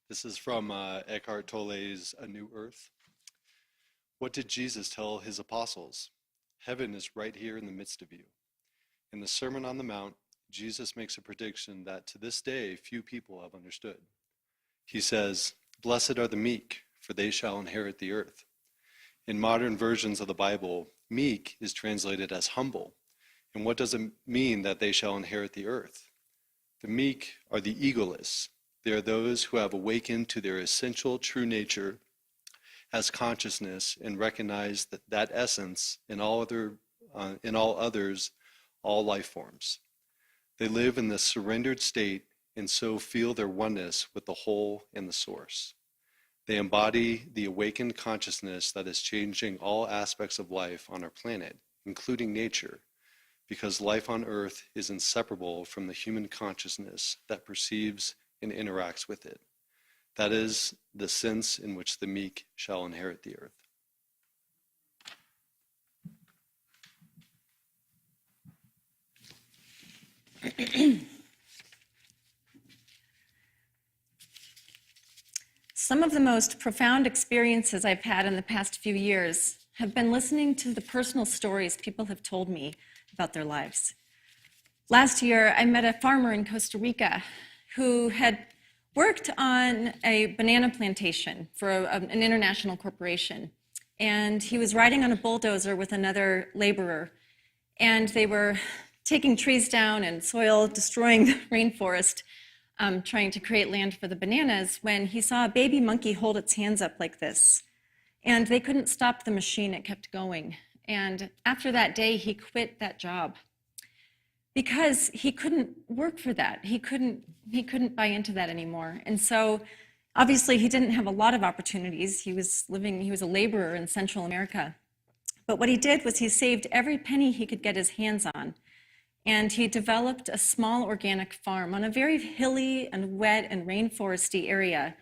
This is from Eckhart Tolle's A New Earth. What did Jesus tell his apostles? Heaven is right here in the midst of you. In the Sermon on the Mount, Jesus makes a prediction that to this day few people have understood. He says, "Blessed are the meek, for they shall inherit the earth." In modern versions of the Bible, meek is translated as humble. And what does it mean that they shall inherit the earth? The meek are the egoless. They are those who have awakened to their essential true nature as consciousness and recognize that essence in all others, all life forms. They live in the surrendered state and so feel their oneness with the whole and the source. They embody the awakened consciousness that is changing all aspects of life on our planet, including nature, because life on Earth is inseparable from the human consciousness that perceives and interacts with it. That is the sense in which the meek shall inherit the earth. Some of the most profound experiences I've had in the past few years have been listening to the personal stories people have told me about their lives. Last year, I met a farmer in Costa Rica who had worked on a banana plantation for an international corporation. And he was riding on a bulldozer with another laborer. And they were taking trees down and soil, destroying the rainforest, trying to create land for the bananas, when he saw a baby monkey hold its hands up like this. And they couldn't stop the machine, it kept going. And after that day, he quit that job because he couldn't work for that. He couldn't buy into that anymore. And so obviously he didn't have a lot of opportunities. He was a laborer in Central America. But what he did was he saved every penny he could get his hands on. And he developed a small organic farm on a very hilly and wet and rainforesty area.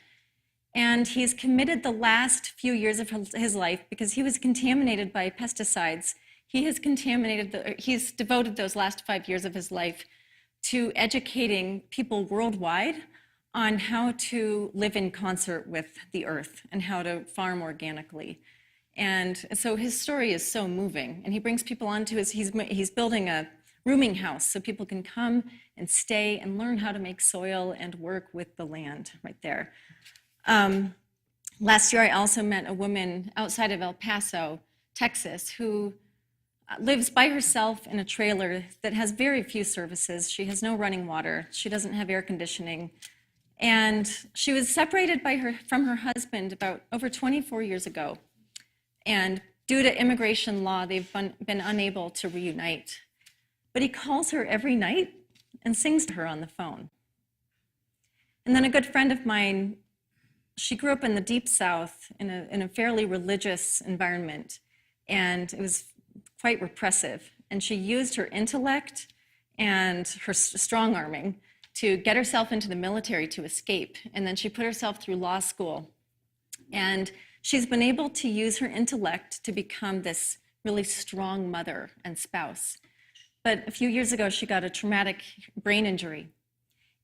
And he's committed the last few years of his life, because he was contaminated by pesticides, he's devoted those last 5 years of his life to educating people worldwide on how to live in concert with the earth and how to farm organically. And so his story is so moving, and he brings people onto he's building a rooming house so people can come and stay and learn how to make soil and work with the land right there. Last year, I also met a woman outside of El Paso, Texas, who lives by herself in a trailer that has very few services. She has no running water. She doesn't have air conditioning. And she was separated from her husband about over 24 years ago. And due to immigration law, they've been unable to reunite. But he calls her every night and sings to her on the phone. And then a good friend of mine, she grew up in the Deep South in a fairly religious environment, and it was quite repressive. And she used her intellect and her strong-arming to get herself into the military to escape. And then she put herself through law school. And she's been able to use her intellect to become this really strong mother and spouse. But a few years ago, she got a traumatic brain injury.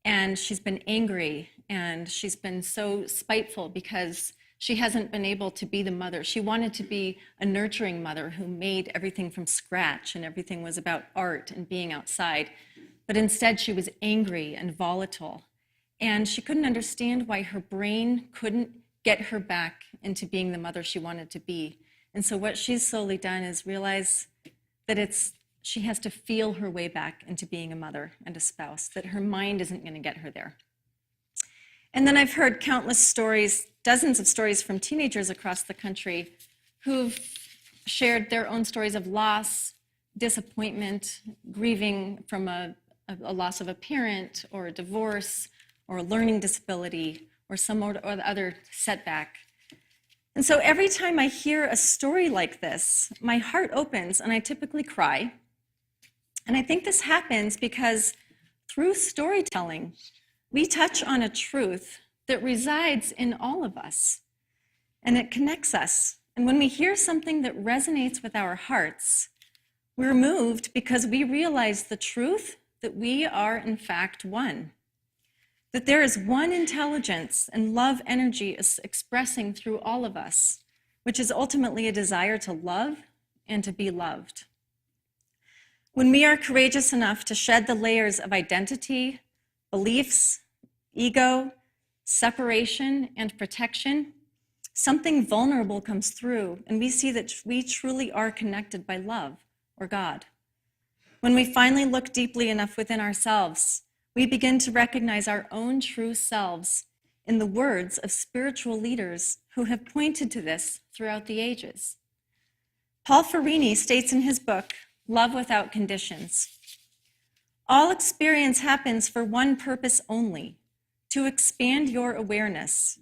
And she's been angry, and she's been so spiteful because she hasn't been able to be the mother. She wanted to be a nurturing mother who made everything from scratch, and everything was about art and being outside. But instead, she was angry and volatile. And she couldn't understand why her brain couldn't get her back into being the mother she wanted to be. And so what she's slowly done is realize that she has to feel her way back into being a mother and a spouse, that her mind isn't going to get her there. And then I've heard countless stories, dozens of stories from teenagers across the country who've shared their own stories of loss, disappointment, grieving from a loss of a parent or a divorce or a learning disability or some other setback. And so every time I hear a story like this, my heart opens and I typically cry. And I think this happens because through storytelling, we touch on a truth that resides in all of us, and it connects us. And when we hear something that resonates with our hearts, we're moved because we realize the truth that we are in fact one. that there is one intelligence and love energy is expressing through all of us, which is ultimately a desire to love and to be loved. When we are courageous enough to shed the layers of identity, beliefs, ego, separation, and protection, something vulnerable comes through, and we see that we truly are connected by love or God. When we finally look deeply enough within ourselves, we begin to recognize our own true selves in the words of spiritual leaders who have pointed to this throughout the ages. Paul Ferrini states in his book, Love Without Conditions, all experience happens for one purpose only, to expand your awareness.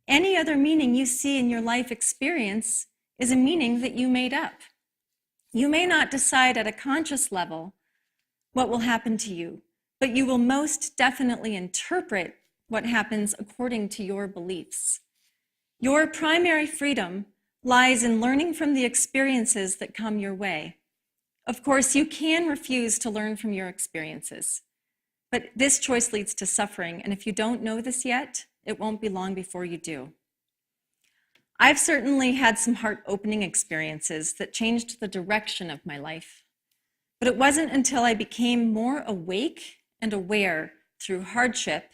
Any other meaning you see in your life experience is a meaning that you made up. You may not decide at a conscious level what will happen to you, but you will most definitely interpret what happens according to your beliefs. Your primary freedom lies in learning from the experiences that come your way. Of course, you can refuse to learn from your experiences, but this choice leads to suffering, and if you don't know this yet, it won't be long before you do. I've certainly had some heart-opening experiences that changed the direction of my life, but it wasn't until I became more awake and aware through hardship,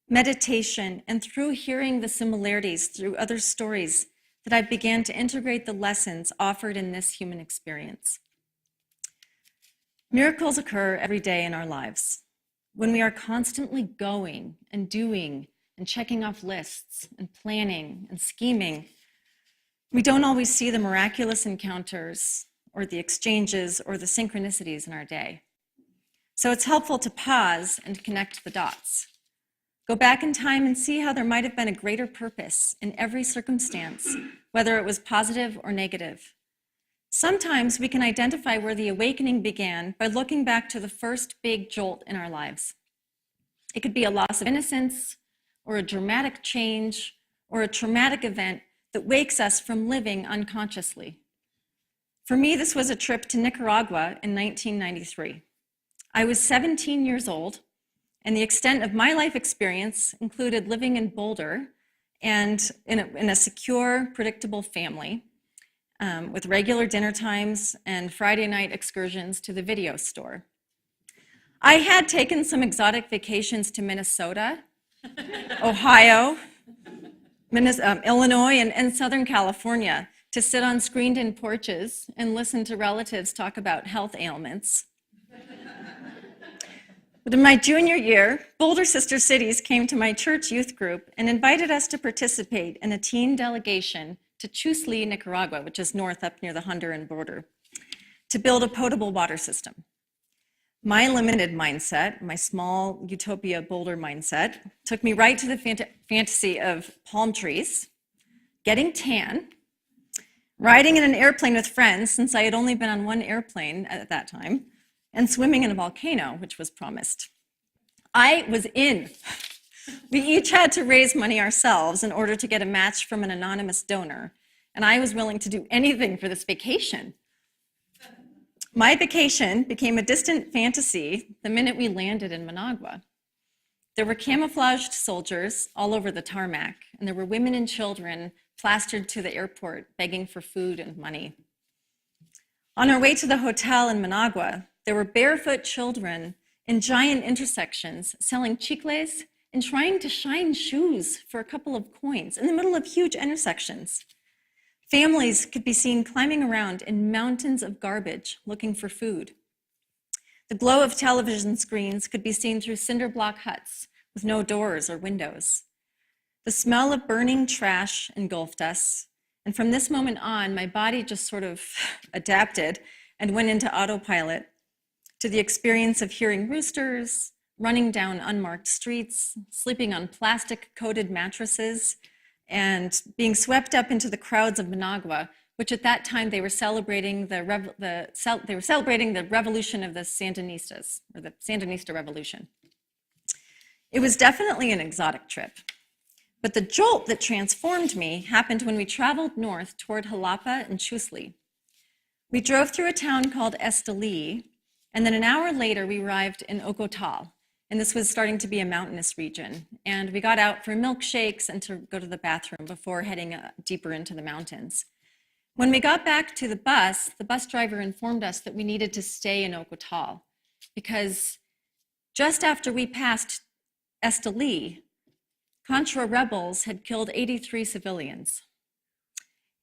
meditation, and through hearing the similarities through other stories that I began to integrate the lessons offered in this human experience. Miracles occur every day in our lives. When we are constantly going and doing and checking off lists and planning and scheming, we don't always see the miraculous encounters or the exchanges or the synchronicities in our day. So it's helpful to pause and connect the dots. Go back in time and see how there might have been a greater purpose in every circumstance, whether it was positive or negative. Sometimes we can identify where the awakening began by looking back to the first big jolt in our lives. It could be a loss of innocence, or a dramatic change, or a traumatic event that wakes us from living unconsciously. For me, this was a trip to Nicaragua in 1993. I was 17 years old, and the extent of my life experience included living in Boulder and in a secure, predictable family, with regular dinner times and Friday night excursions to the video store. I had taken some exotic vacations to Minnesota, Ohio, Illinois, and Southern California to sit on screened-in porches and listen to relatives talk about health ailments. But in my junior year, Boulder Sister Cities came to my church youth group and invited us to participate in a teen delegation to Chusli, Nicaragua, which is north up near the Honduran border, to build a potable water system. My limited mindset, my small utopia Boulder mindset, took me right to the fantasy of palm trees, getting tan, riding in an airplane with friends, since I had only been on one airplane at that time, and swimming in a volcano, which was promised. I was in. We each had to raise money ourselves in order to get a match from an anonymous donor, and I was willing to do anything for this vacation. My vacation became a distant fantasy the minute we landed in Managua. There were camouflaged soldiers all over the tarmac, and there were women and children plastered to the airport begging for food and money. On our way to the hotel in Managua, there were barefoot children in giant intersections selling chicles and trying to shine shoes for a couple of coins in the middle of huge intersections. Families could be seen climbing around in mountains of garbage looking for food. The glow of television screens could be seen through cinder block huts with no doors or windows. The smell of burning trash engulfed us, and from this moment on, my body just sort of adapted and went into autopilot to the experience of hearing roosters, running down unmarked streets, sleeping on plastic-coated mattresses, and being swept up into the crowds of Managua, which at that time they were celebrating the revolution of the Sandinistas, or the Sandinista revolution. It was definitely an exotic trip, but the jolt that transformed me happened when we traveled north toward Jalapa and Chusli. We drove through a town called Esteli, and then an hour later we arrived in Ocotal, and this was starting to be a mountainous region. And we got out for milkshakes and to go to the bathroom before heading deeper into the mountains. When we got back to the bus driver informed us that we needed to stay in Ocotal because just after we passed Esteli, Contra rebels had killed 83 civilians.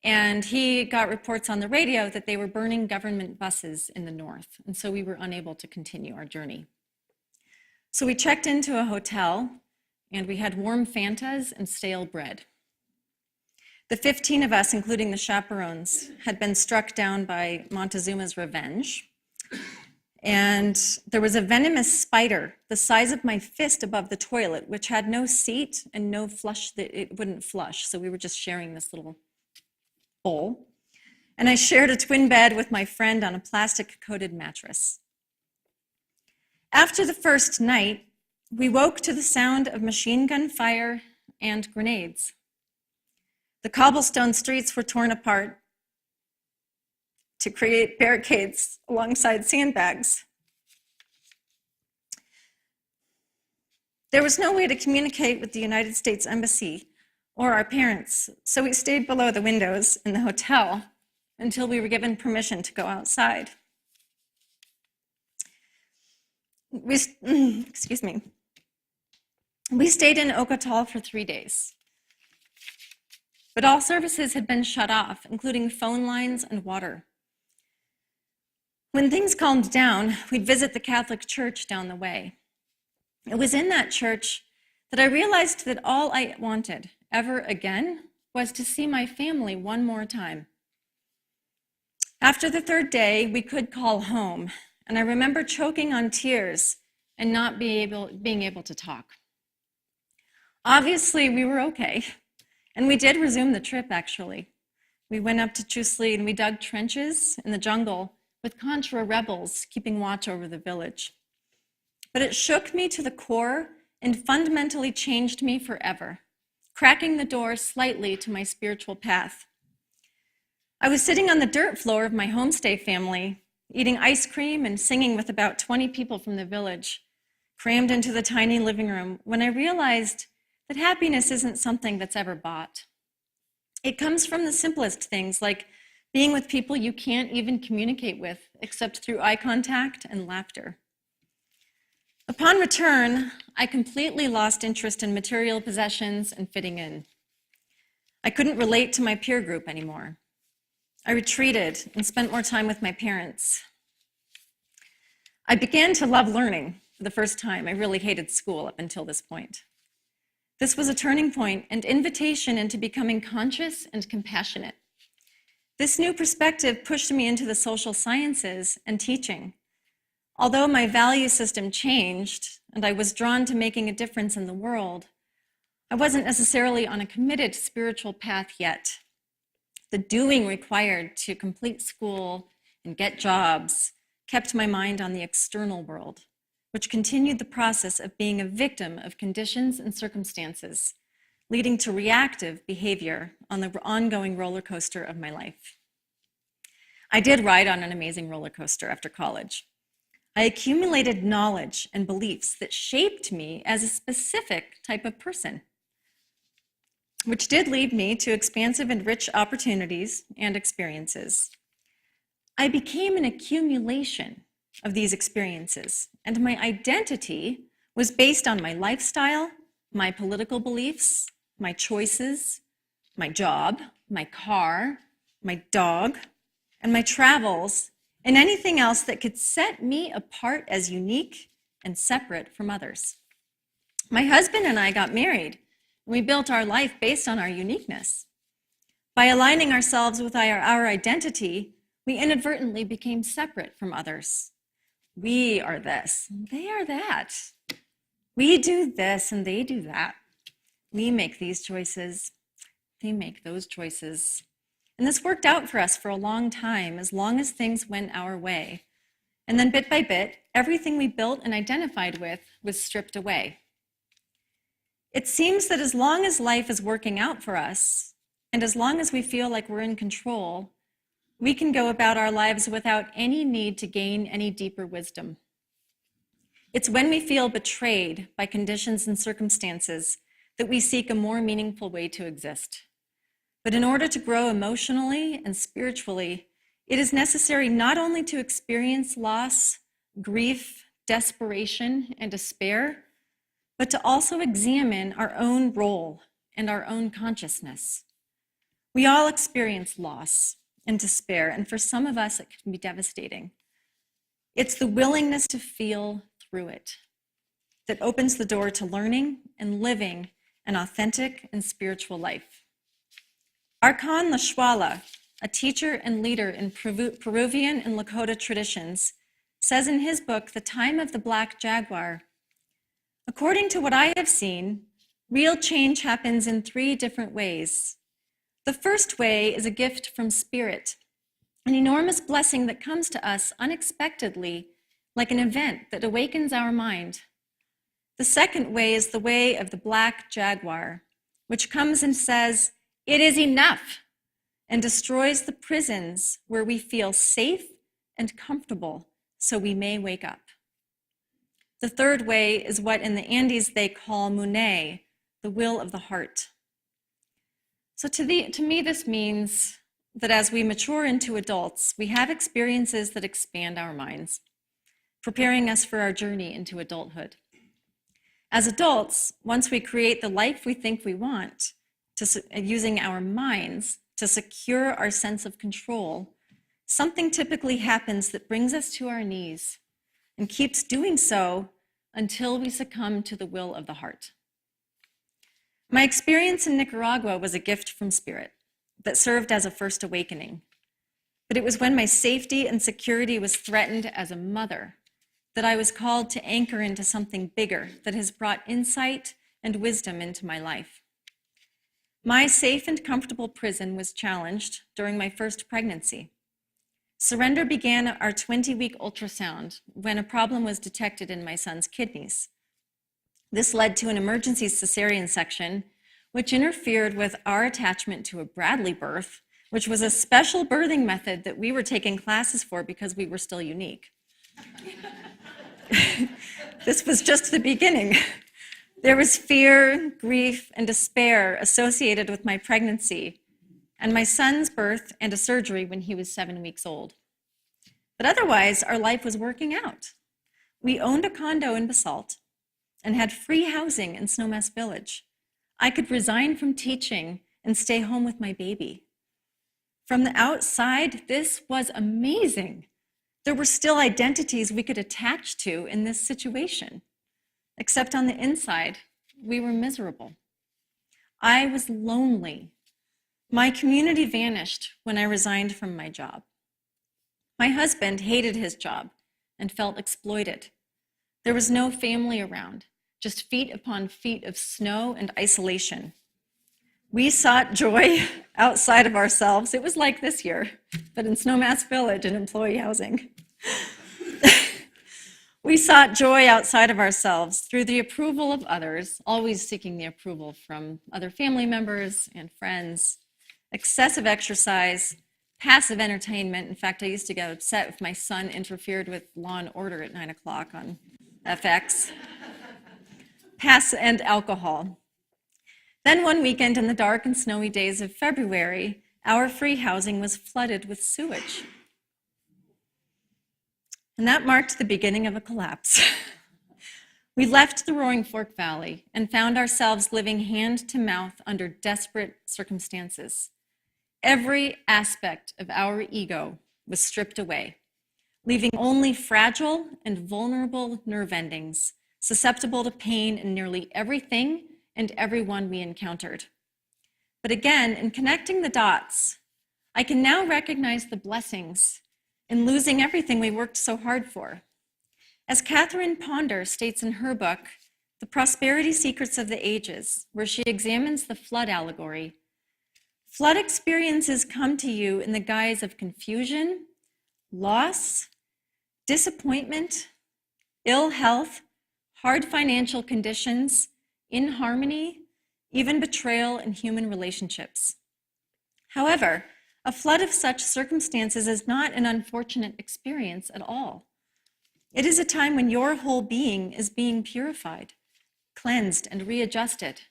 And he got reports on the radio that they were burning government buses in the north. And so we were unable to continue our journey. So we checked into a hotel and we had warm Fantas and stale bread. The 15 of us, including the chaperones, had been struck down by Montezuma's revenge. And there was a venomous spider the size of my fist above the toilet, which had no seat and no flush, that it wouldn't flush. So we were just sharing this little bowl. And I shared a twin bed with my friend on a plastic-coated mattress. After the first night, we woke to the sound of machine gun fire and grenades. The cobblestone streets were torn apart to create barricades alongside sandbags. There was no way to communicate with the United States Embassy or our parents, so we stayed below the windows in the hotel until we were given permission to go outside. Excuse me. We stayed in Ocotal for 3 days. But all services had been shut off, including phone lines and water. When things calmed down, we'd visit the Catholic Church down the way. It was in that church that I realized that all I wanted ever again was to see my family one more time. After the third day, we could call home, and I remember choking on tears and not being able to talk. Obviously, we were okay. And we did resume the trip, actually. We went up to Chusli and we dug trenches in the jungle with Contra rebels keeping watch over the village. But it shook me to the core and fundamentally changed me forever, cracking the door slightly to my spiritual path. I was sitting on the dirt floor of my homestay family, eating ice cream and singing with about 20 people from the village, crammed into the tiny living room, when I realized that happiness isn't something that's ever bought. It comes from the simplest things, like being with people you can't even communicate with except through eye contact and laughter. Upon return, I completely lost interest in material possessions and fitting in. I couldn't relate to my peer group anymore. I retreated and spent more time with my parents. I began to love learning for the first time. I really hated school up until this point. This was a turning point and invitation into becoming conscious and compassionate. This new perspective pushed me into the social sciences and teaching. Although my value system changed and I was drawn to making a difference in the world, I wasn't necessarily on a committed spiritual path yet. The doing required to complete school and get jobs kept my mind on the external world, which continued the process of being a victim of conditions and circumstances, leading to reactive behavior on the ongoing roller coaster of my life. I did ride on an amazing roller coaster after college. I accumulated knowledge and beliefs that shaped me as a specific type of person, which did lead me to expansive and rich opportunities and experiences. I became an accumulation of these experiences, and my identity was based on my lifestyle, my political beliefs, my choices, my job, my car, my dog, and my travels, and anything else that could set me apart as unique and separate from others. My husband and I got married, and we built our life based on our uniqueness. By aligning ourselves with our identity, we inadvertently became separate from others. We are this, they are that. We do this and they do that. We make these choices, they make those choices. And this worked out for us for a long time, as long as things went our way. And then bit by bit, everything we built and identified with was stripped away. It seems that as long as life is working out for us, and as long as we feel like we're in control, we can go about our lives without any need to gain any deeper wisdom. It's when we feel betrayed by conditions and circumstances that we seek a more meaningful way to exist. But in order to grow emotionally and spiritually, it is necessary not only to experience loss, grief, desperation, and despair, but to also examine our own role and our own consciousness. We all experience loss and despair, and for some of us, it can be devastating. It's the willingness to feel through it that opens the door to learning and living an authentic and spiritual life. Arkan Lashwala, a teacher and leader in Peruvian and Lakota traditions, says in his book, The Time of the Black Jaguar, according to what I have seen, real change happens in 3 different ways. The first way is a gift from Spirit, an enormous blessing that comes to us unexpectedly, like an event that awakens our mind. The second way is the way of the black jaguar, which comes and says, "It is enough," and destroys the prisons where we feel safe and comfortable so we may wake up. The third way is what in the Andes they call mune, the will of the heart. So to me, this means that as we mature into adults, we have experiences that expand our minds, preparing us for our journey into adulthood. As adults, once we create the life we think we want, using our minds to secure our sense of control, something typically happens that brings us to our knees and keeps doing so until we succumb to the will of the heart. My experience in Nicaragua was a gift from Spirit that served as a first awakening. But it was when my safety and security was threatened as a mother that I was called to anchor into something bigger that has brought insight and wisdom into my life. My safe and comfortable prison was challenged during my first pregnancy. Surrender began our 20-week ultrasound when a problem was detected in my son's kidneys. This led to an emergency cesarean section, which interfered with our attachment to a Bradley birth, which was a special birthing method that we were taking classes for because we were still unique. This was just the beginning. There was fear, grief, and despair associated with my pregnancy and my son's birth and a surgery when he was 7 weeks old. But otherwise, our life was working out. We owned a condo in Basalt and had free housing in Snowmass Village. I could resign from teaching and stay home with my baby. From the outside, this was amazing. There were still identities we could attach to in this situation, except on the inside, we were miserable. I was lonely. My community vanished when I resigned from my job. My husband hated his job and felt exploited. There was no family around, just feet upon feet of snow and isolation. We sought joy outside of ourselves. It was like this year, but in Snowmass Village and employee housing. We sought joy outside of ourselves through the approval of others, always seeking the approval from other family members and friends, excessive exercise, passive entertainment. In fact, I used to get upset if my son interfered with Law and Order at 9 o'clock on FX. And alcohol. Then one weekend in the dark and snowy days of February, our free housing was flooded with sewage. And that marked the beginning of a collapse. We left the Roaring Fork Valley and found ourselves living hand to mouth under desperate circumstances. Every aspect of our ego was stripped away, leaving only fragile and vulnerable nerve endings, susceptible to pain in nearly everything and everyone we encountered. But again, in connecting the dots, I can now recognize the blessings in losing everything we worked so hard for. As Catherine Ponder states in her book, The Prosperity Secrets of the Ages, where she examines the flood allegory, flood experiences come to you in the guise of confusion, loss, disappointment, ill health, hard financial conditions, inharmony, even betrayal in human relationships. However, a flood of such circumstances is not an unfortunate experience at all. It is a time when your whole being is being purified, cleansed, and readjusted.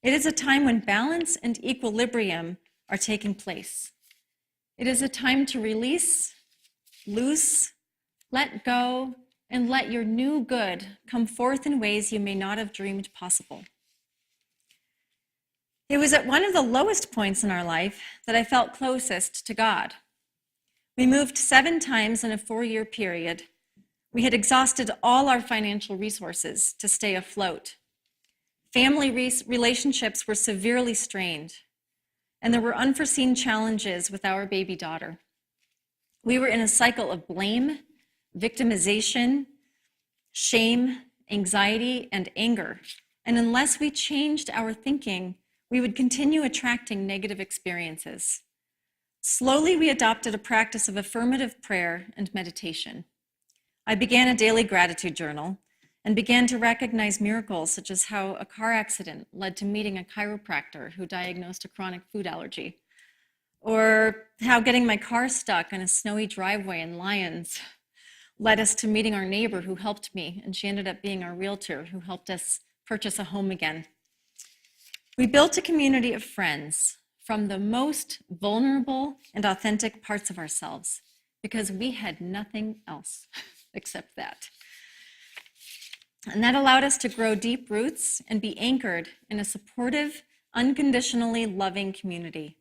It is a time when balance and equilibrium are taking place. It is a time to release, loose, let go, and let your new good come forth in ways you may not have dreamed possible. It was at one of the lowest points in our life that I felt closest to God. We moved 7 times in a 4-year period. We had exhausted all our financial resources to stay afloat. Family relationships were severely strained, and there were unforeseen challenges with our baby daughter. We were in a cycle of blame, victimization, shame, anxiety, and anger. And unless we changed our thinking, we would continue attracting negative experiences. Slowly, we adopted a practice of affirmative prayer and meditation. I began a daily gratitude journal and began to recognize miracles, such as how a car accident led to meeting a chiropractor who diagnosed a chronic food allergy, or how getting my car stuck in a snowy driveway in Lyons led us to meeting our neighbor who helped me, and she ended up being our realtor who helped us purchase a home again. We built a community of friends from the most vulnerable and authentic parts of ourselves because we had nothing else except that. And that allowed us to grow deep roots and be anchored in a supportive, unconditionally loving community.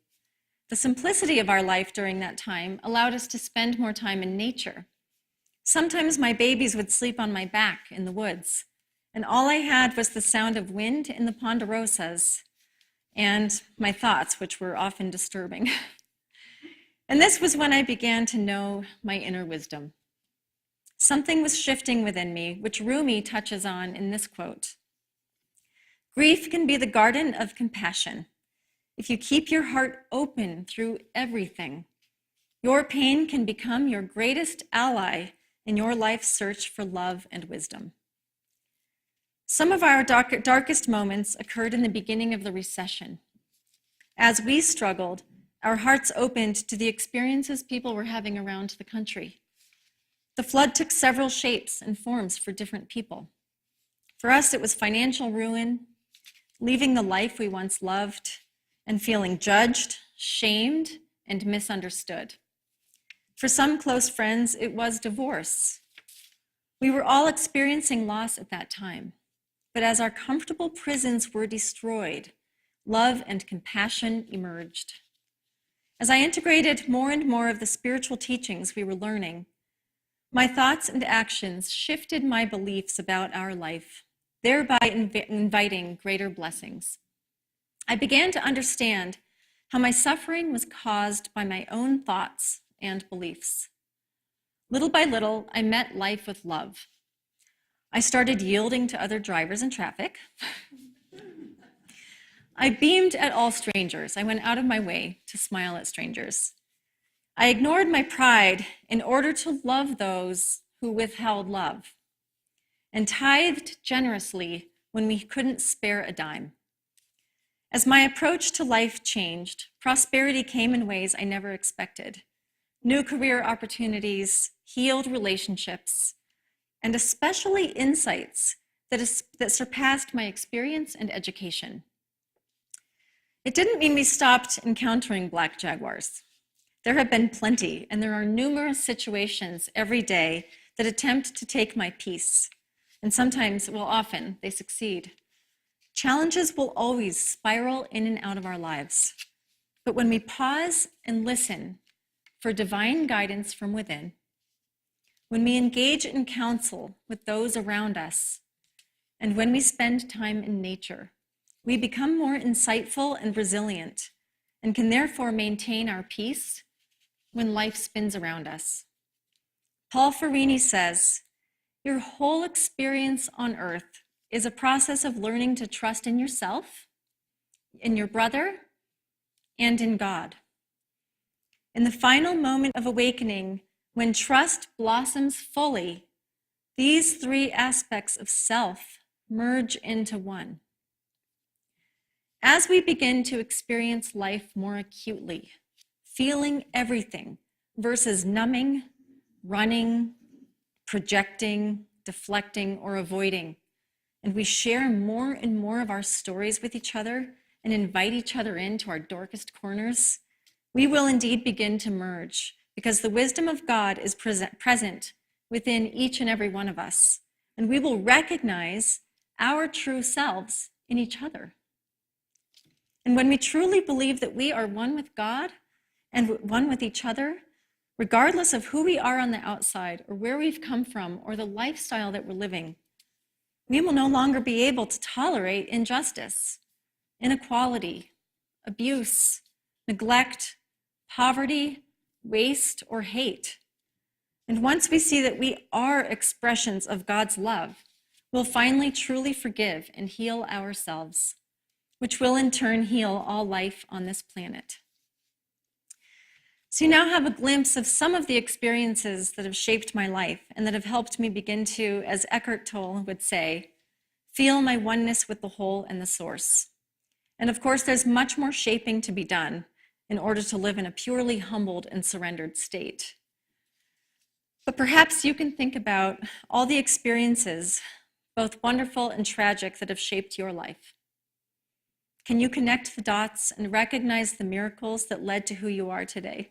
The simplicity of our life during that time allowed us to spend more time in nature. Sometimes my babies would sleep on my back in the woods, and all I had was the sound of wind in the ponderosas and my thoughts, which were often disturbing. And this was when I began to know my inner wisdom. Something was shifting within me, which Rumi touches on in this quote. Grief can be the garden of compassion. If you keep your heart open through everything, your pain can become your greatest ally in your life's search for love and wisdom. Some of our darkest moments occurred in the beginning of the recession. As we struggled, our hearts opened to the experiences people were having around the country. The flood took several shapes and forms for different people. For us, it was financial ruin, leaving the life we once loved, and feeling judged, shamed, and misunderstood. For some close friends, it was divorce. We were all experiencing loss at that time. But as our comfortable prisons were destroyed, love and compassion emerged. As I integrated more and more of the spiritual teachings we were learning, my thoughts and actions shifted my beliefs about our life, thereby inviting greater blessings. I began to understand how my suffering was caused by my own thoughts and beliefs. Little by little, I met life with love. I started yielding to other drivers in traffic. I beamed at all strangers. I went out of my way to smile at strangers. I ignored my pride in order to love those who withheld love, and tithed generously when we couldn't spare a dime. As my approach to life changed, prosperity came in ways I never expected. New career opportunities, healed relationships, and especially insights that surpassed my experience and education. It didn't mean we stopped encountering black jaguars. There have been plenty, and there are numerous situations every day that attempt to take my peace. And sometimes, well, often, they succeed. Challenges will always spiral in and out of our lives. But when we pause and listen for divine guidance from within, when we engage in counsel with those around us, and when we spend time in nature, we become more insightful and resilient, and can therefore maintain our peace when life spins around us. Paul Ferrini says, "Your whole experience on earth is a process of learning to trust in yourself, in your brother, and in God. In the final moment of awakening, when trust blossoms fully, these 3 aspects of self merge into one. As we begin to experience life more acutely, feeling everything versus numbing, running, projecting, deflecting, or avoiding, and we share more and more of our stories with each other and invite each other into our darkest corners, we will indeed begin to merge, because the wisdom of God is present within each and every one of us, and we will recognize our true selves in each other. And when we truly believe that we are one with God and one with each other, regardless of who we are on the outside or where we've come from or the lifestyle that we're living, we will no longer be able to tolerate injustice, inequality, abuse, neglect, poverty, waste, or hate. And once we see that we are expressions of God's love, we'll finally truly forgive and heal ourselves, which will in turn heal all life on this planet. So you now have a glimpse of some of the experiences that have shaped my life and that have helped me begin to, as Eckhart Tolle would say, feel my oneness with the whole and the source. And of course, there's much more shaping to be done in order to live in a purely humbled and surrendered state. But perhaps you can think about all the experiences, both wonderful and tragic, that have shaped your life. Can you connect the dots and recognize the miracles that led to who you are today?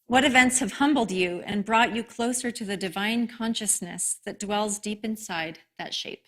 What events have humbled you and brought you closer to the divine consciousness that dwells deep inside that shape?